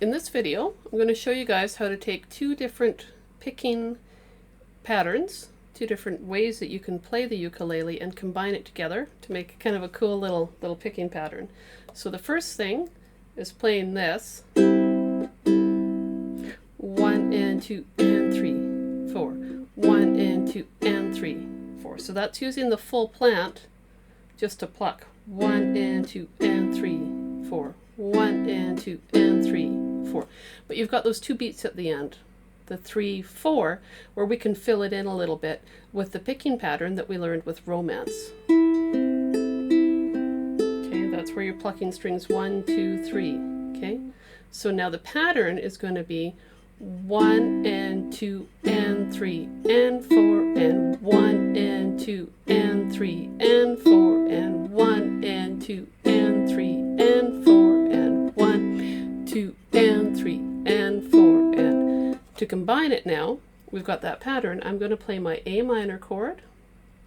In this video, I'm going to show you guys how to take two different picking patterns, two different ways that you can play the ukulele and combine it together to make kind of a cool little picking pattern. So the first thing is playing this. 1 and 2 and 3, 4. 1 and 2 and 3, 4. So that's using the full plant just to pluck 1 and 2 and 3, 4. 1 and 2 and 3, 4. But you've got those two beats at the end, the 3, 4, where we can fill it in a little bit with the picking pattern that we learned with Romance. Okay, that's where you're plucking strings 1, 2, 3. Okay, so now the pattern is going to be 1 and 2 and 3 and 4 and 1 and 2 and 3 and 4 and 1 and 2 and 3 and 4 and 1, 2 and 3 and 4. And to combine it now, we've got that pattern. I'm going to play my A minor chord.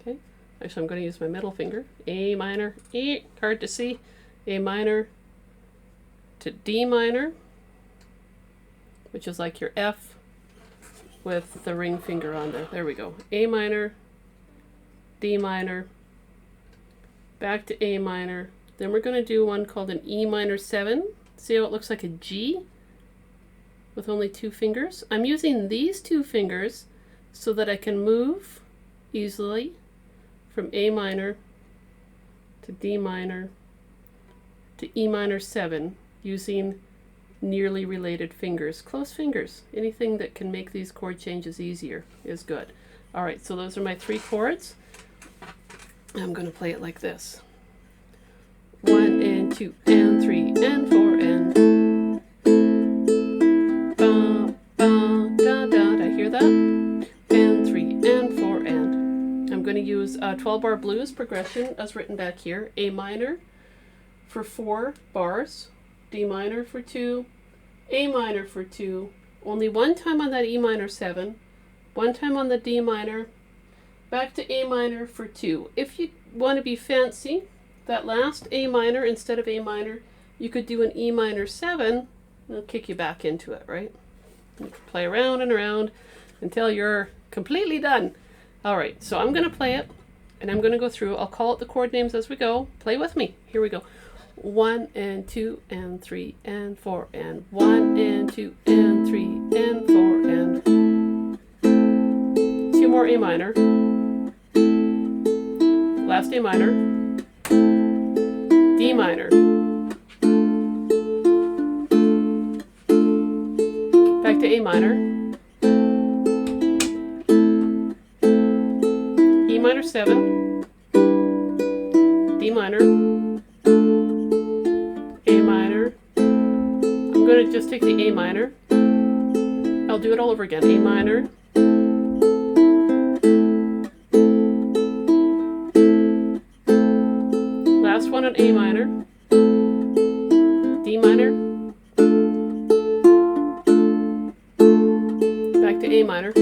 Okay, actually I'm going to use my middle finger. A minor, E, hard to see. A minor to D minor, which is like your F with the ring finger on there. There we go. A minor, D minor, back to A minor. Then we're going to do one called an E minor 7. See how it looks like a G with only two fingers? I'm using these two fingers so that I can move easily from A minor to D minor to E minor 7 using nearly related fingers, close fingers. Anything that can make these chord changes easier is good. All right, so those are my three chords. I'm going to play it like this. 1 and 2 and 3 and 4 and ba ba da da. I hear that? And 3 and 4 and. I'm going to use 12-bar blues progression as written back here. A minor for 4 bars, D minor for 2, A minor for 2, only one time on that E minor 7, one time on the D minor, back to A minor for 2. If you want to be fancy, that last A minor, instead of A minor, you could do an E minor 7. It'll kick you back into it, right? You can play around and around until you're completely done. All right, so I'm going to play it, and I'm going to go through. I'll call out the chord names as we go. Play with me. Here we go. 1 and 2 and 3 and 4 and 1 and 2 and 3 and 4 and 2 more A minor. Last A minor. D minor, back to A minor, E minor 7, D minor, A minor. I'm going to just take the A minor. I'll do it all over again. A minor, last one on A minor, D minor, back to A minor,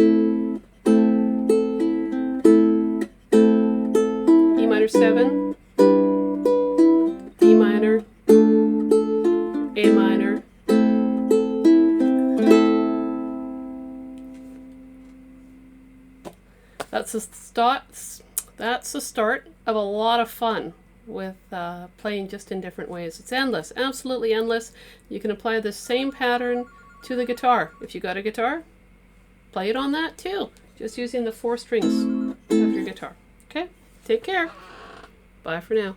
E minor 7, D minor, A minor. That's the start of a lot of fun with playing just in different ways. It's endless, absolutely endless. You can apply the same pattern to the guitar. If you got a guitar, play it on that too, just using the 4 strings of your guitar. Okay, take care. Bye for now.